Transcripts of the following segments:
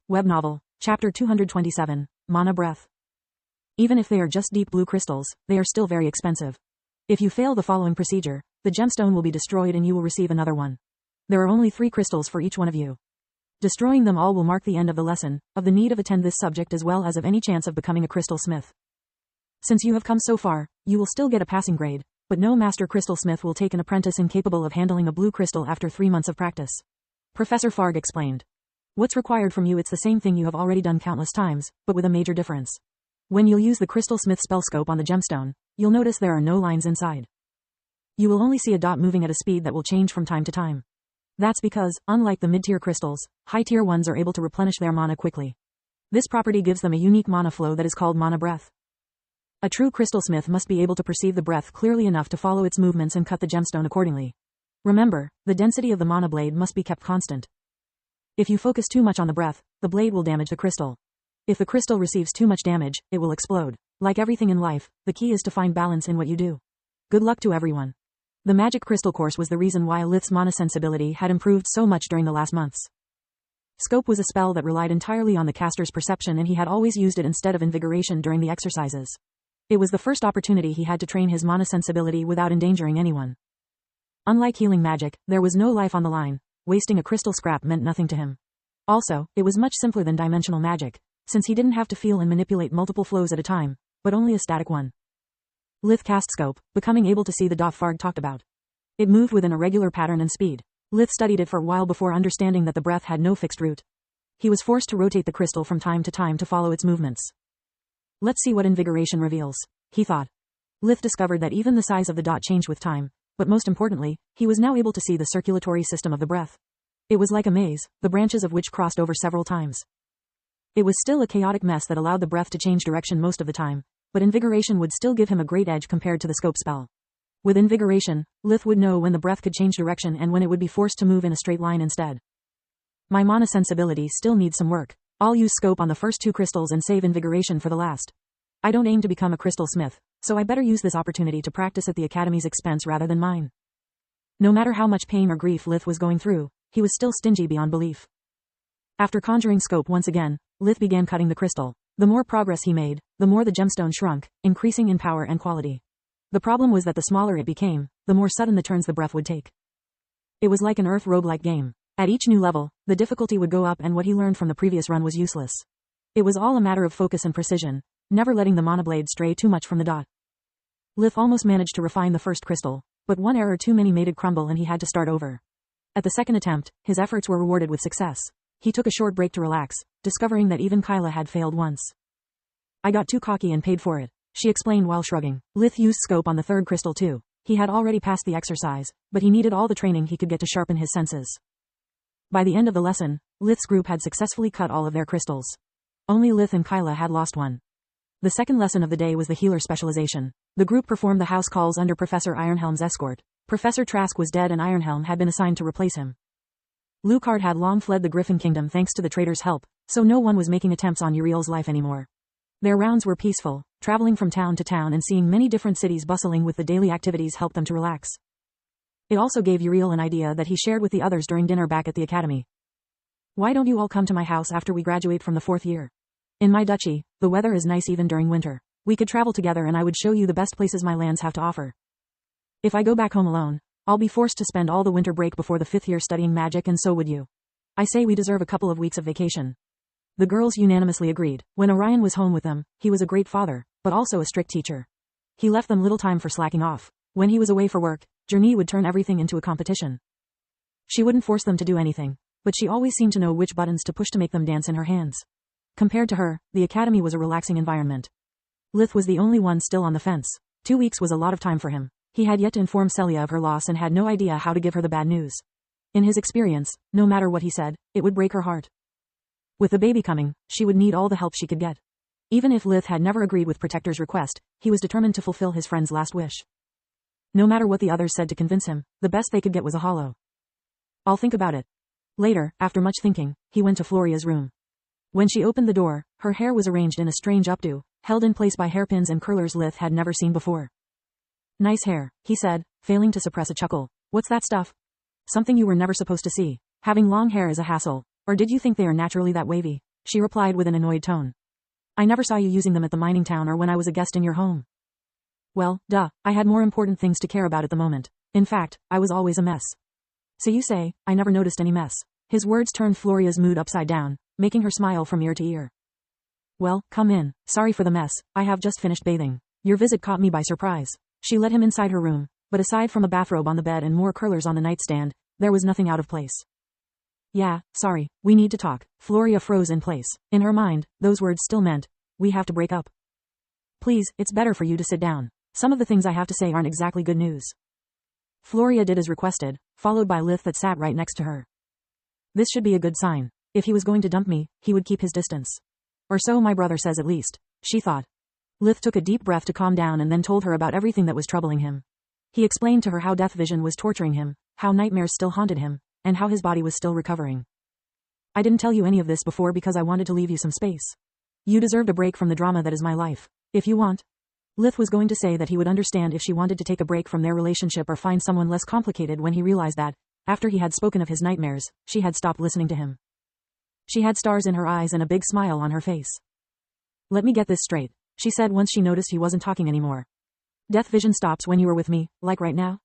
Web Novel, Chapter 227, Mana Breath. Even if they are just deep blue crystals, they are still very expensive. If you fail the following procedure, the gemstone will be destroyed and you will receive another one. There are only 3 crystals for each one of you. Destroying them all will mark the end of the lesson, of the need of attend this subject as well as of any chance of becoming a crystal smith. Since you have come so far, you will still get a passing grade, but no master crystal smith will take an apprentice incapable of handling a blue crystal after 3 months of practice. Professor Farg explained. What's required from you? It's the same thing you have already done countless times, but with a major difference. When you'll use the crystal smith spell scope on the gemstone, you'll notice there are no lines inside. You will only see a dot moving at a speed that will change from time to time. That's because, unlike the mid-tier crystals, high-tier ones are able to replenish their mana quickly. This property gives them a unique mana flow that is called mana breath. A true crystal smith must be able to perceive the breath clearly enough to follow its movements and cut the gemstone accordingly. Remember, the density of the mana blade must be kept constant. If you focus too much on the breath, the blade will damage the crystal. If the crystal receives too much damage, it will explode. Like everything in life, the key is to find balance in what you do. Good luck to everyone. The Magic Crystal course was the reason why Lith's mana sensibility had improved so much during the last months. Scope was a spell that relied entirely on the caster's perception and he had always used it instead of invigoration during the exercises. It was the first opportunity he had to train his mana sensibility without endangering anyone. Unlike healing magic, there was no life on the line. Wasting a crystal scrap meant nothing to him. Also, it was much simpler than dimensional magic, since he didn't have to feel and manipulate multiple flows at a time, but only a static one. Lith cast scope, becoming able to see the dot Farg talked about. It moved within a regular pattern and speed. Lith studied it for a while before understanding that the breath had no fixed route. He was forced to rotate the crystal from time to time to follow its movements. Let's see what invigoration reveals, he thought. Lith discovered that even the size of the dot changed with time, but most importantly, he was now able to see the circulatory system of the breath. It was like a maze, the branches of which crossed over several times. It was still a chaotic mess that allowed the breath to change direction most of the time, but invigoration would still give him a great edge compared to the scope spell. With invigoration, Lith would know when the breath could change direction and when it would be forced to move in a straight line instead. My mana sensibility still needs some work. I'll use scope on the first 2 crystals and save invigoration for the last. I don't aim to become a crystal smith, so I better use this opportunity to practice at the Academy's expense rather than mine. No matter how much pain or grief Lith was going through, he was still stingy beyond belief. After conjuring scope once again, Lith began cutting the crystal. The more progress he made, the more the gemstone shrunk, increasing in power and quality. The problem was that the smaller it became, the more sudden the turns the breath would take. It was like an Earth roguelike game. At each new level, the difficulty would go up and what he learned from the previous run was useless. It was all a matter of focus and precision, never letting the mana blade stray too much from the dot. Lith almost managed to refine the first crystal, but one error too many made it crumble and he had to start over. At the second attempt, his efforts were rewarded with success. He took a short break to relax, discovering that even Kyla had failed once. I got too cocky and paid for it, she explained while shrugging. Lith used scope on the third crystal too. He had already passed the exercise, but he needed all the training he could get to sharpen his senses. By the end of the lesson, Lith's group had successfully cut all of their crystals. Only Lith and Kyla had lost one. The second lesson of the day was the healer specialization. The group performed the house calls under Professor Ironhelm's escort. Professor Trask was dead and Ironhelm had been assigned to replace him. Lucard had long fled the Griffin Kingdom thanks to the traitor's help, so no one was making attempts on Uriel's life anymore. Their rounds were peaceful, traveling from town to town and seeing many different cities bustling with the daily activities helped them to relax. It also gave Uriel an idea that he shared with the others during dinner back at the academy. Why don't you all come to my house after we graduate from the 4th year? In my duchy, the weather is nice even during winter. We could travel together and I would show you the best places my lands have to offer. If I go back home alone, I'll be forced to spend all the winter break before the 5th year studying magic and so would you. I say we deserve a couple of weeks of vacation. The girls unanimously agreed. When Orion was home with them, he was a great father, but also a strict teacher. He left them little time for slacking off. When he was away for work, Journey would turn everything into a competition. She wouldn't force them to do anything, but she always seemed to know which buttons to push to make them dance in her hands. Compared to her, the academy was a relaxing environment. Lith was the only one still on the fence. 2 weeks was a lot of time for him. He had yet to inform Celia of her loss and had no idea how to give her the bad news. In his experience, no matter what he said, it would break her heart. With the baby coming, she would need all the help she could get. Even if Lith had never agreed with Protector's request, he was determined to fulfill his friend's last wish. No matter what the others said to convince him, the best they could get was a hollow. I'll think about it. Later, after much thinking, he went to Floria's room. When she opened the door, her hair was arranged in a strange updo, held in place by hairpins and curlers Lith had never seen before. Nice hair, he said, failing to suppress a chuckle. What's that stuff? Something you were never supposed to see. Having long hair is a hassle. Or did you think they are naturally that wavy? She replied with an annoyed tone. I never saw you using them at the mining town or when I was a guest in your home. Well, duh, I had more important things to care about at the moment. In fact, I was always a mess. So you say, I never noticed any mess. His words turned Floria's mood upside down, making her smile from ear to ear. Well, come in. Sorry for the mess, I have just finished bathing. Your visit caught me by surprise. She led him inside her room, but aside from a bathrobe on the bed and more curlers on the nightstand, there was nothing out of place. Yeah, sorry, we need to talk. Floria froze in place. In her mind, those words still meant, we have to break up. Please, it's better for you to sit down. Some of the things I have to say aren't exactly good news. Floria did as requested, followed by Lith that sat right next to her. This should be a good sign. If he was going to dump me, he would keep his distance. Or so my brother says at least, she thought. Lith took a deep breath to calm down and then told her about everything that was troubling him. He explained to her how death vision was torturing him, how nightmares still haunted him, and how his body was still recovering. I didn't tell you any of this before because I wanted to leave you some space. You deserved a break from the drama that is my life. If you want. Lith was going to say that he would understand if she wanted to take a break from their relationship or find someone less complicated when he realized that, after he had spoken of his nightmares, she had stopped listening to him. She had stars in her eyes and a big smile on her face. Let me get this straight, she said once she noticed he wasn't talking anymore. Death vision stops when you are with me, like right now?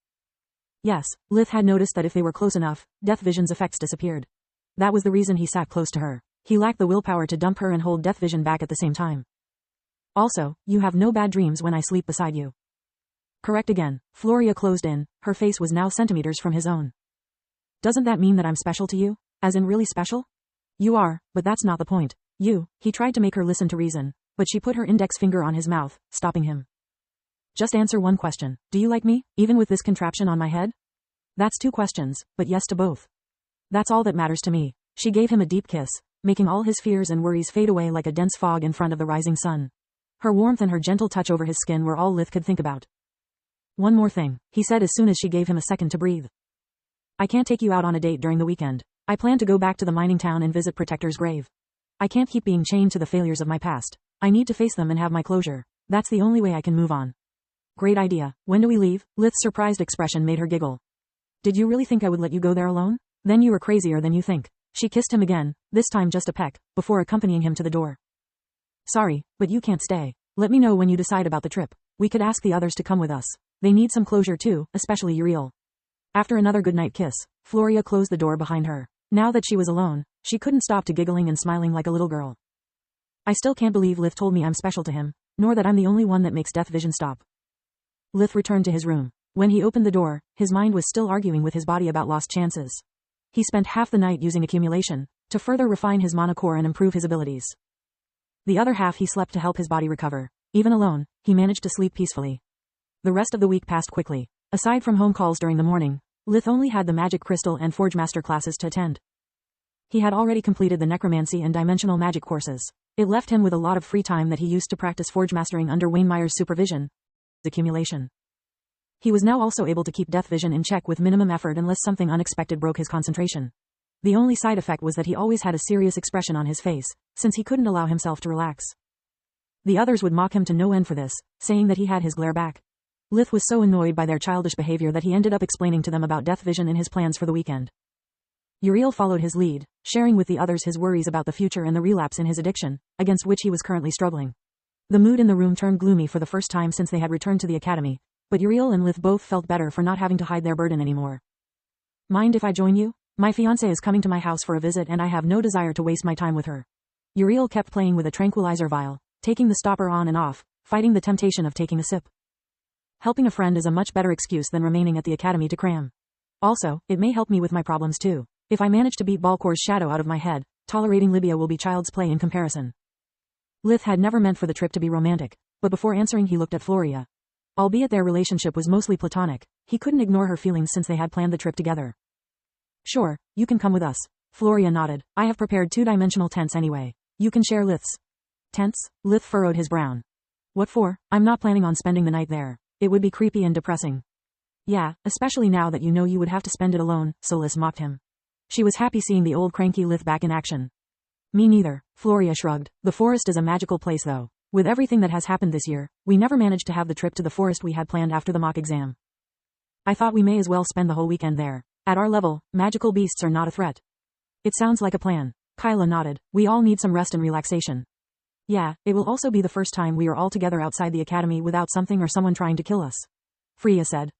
Yes, Lith had noticed that if they were close enough, death vision's effects disappeared. That was the reason he sat close to her. He lacked the willpower to dump her and hold death vision back at the same time. Also, you have no bad dreams when I sleep beside you. Correct again. Floria closed in, her face was now centimeters from his own. Doesn't that mean that I'm special to you? As in really special? You are, but that's not the point. He tried to make her listen to reason, but she put her index finger on his mouth, stopping him. Just answer one question. Do you like me, even with this contraption on my head? That's 2 questions, but yes to both. That's all that matters to me. She gave him a deep kiss, making all his fears and worries fade away like a dense fog in front of the rising sun. Her warmth and her gentle touch over his skin were all Lith could think about. One more thing, he said as soon as she gave him a second to breathe. I can't take you out on a date during the weekend. I plan to go back to the mining town and visit Protector's grave. I can't keep being chained to the failures of my past. I need to face them and have my closure. That's the only way I can move on. Great idea. When do we leave? Lith's surprised expression made her giggle. Did you really think I would let you go there alone? Then you were crazier than you think. She kissed him again, this time just a peck, before accompanying him to the door. Sorry, but you can't stay. Let me know when you decide about the trip. We could ask the others to come with us. They need some closure too, especially Uriel. After another goodnight kiss, Floria closed the door behind her. Now that she was alone, she couldn't stop to giggling and smiling like a little girl. I still can't believe Lith told me I'm special to him, nor that I'm the only one that makes death vision stop. Lith returned to his room. When he opened the door, his mind was still arguing with his body about lost chances. He spent half the night using accumulation, to further refine his mana core and improve his abilities. The other half he slept to help his body recover. Even alone, he managed to sleep peacefully. The rest of the week passed quickly. Aside from home calls during the morning, Lith only had the magic crystal and forge master classes to attend. He had already completed the necromancy and dimensional magic courses. It left him with a lot of free time that he used to practice forge mastering under Wayne Meyer's supervision. Accumulation. He was now also able to keep death vision in check with minimum effort unless something unexpected broke his concentration. The only side effect was that he always had a serious expression on his face, since he couldn't allow himself to relax. The others would mock him to no end for this, saying that he had his glare back. Lith was so annoyed by their childish behavior that he ended up explaining to them about death vision and his plans for the weekend. Uriel followed his lead, sharing with the others his worries about the future and the relapse in his addiction, against which he was currently struggling. The mood in the room turned gloomy for the first time since they had returned to the academy, but Uriel and Lith both felt better for not having to hide their burden anymore. Mind if I join you? My fiancée is coming to my house for a visit and I have no desire to waste my time with her. Uriel kept playing with a tranquilizer vial, taking the stopper on and off, fighting the temptation of taking a sip. Helping a friend is a much better excuse than remaining at the academy to cram. Also, it may help me with my problems too. If I manage to beat Balkor's shadow out of my head, tolerating Libya will be child's play in comparison. Lith had never meant for the trip to be romantic, but before answering he looked at Floria. Albeit their relationship was mostly platonic, he couldn't ignore her feelings since they had planned the trip together. Sure, you can come with us. Floria nodded. I have prepared 2-dimensional tents anyway. You can share Lith's. Tents? Lith furrowed his brow. What for? I'm not planning on spending the night there. It would be creepy and depressing. Yeah, especially now that you know you would have to spend it alone, Solis mocked him. She was happy seeing the old cranky Lith back in action. Me neither, Floria shrugged. The forest is a magical place though. With everything that has happened this year, we never managed to have the trip to the forest we had planned after the mock exam. I thought we may as well spend the whole weekend there. At our level, magical beasts are not a threat. It sounds like a plan. Kyla nodded. We all need some rest and relaxation. Yeah, it will also be the first time we are all together outside the academy without something or someone trying to kill us. Freya said.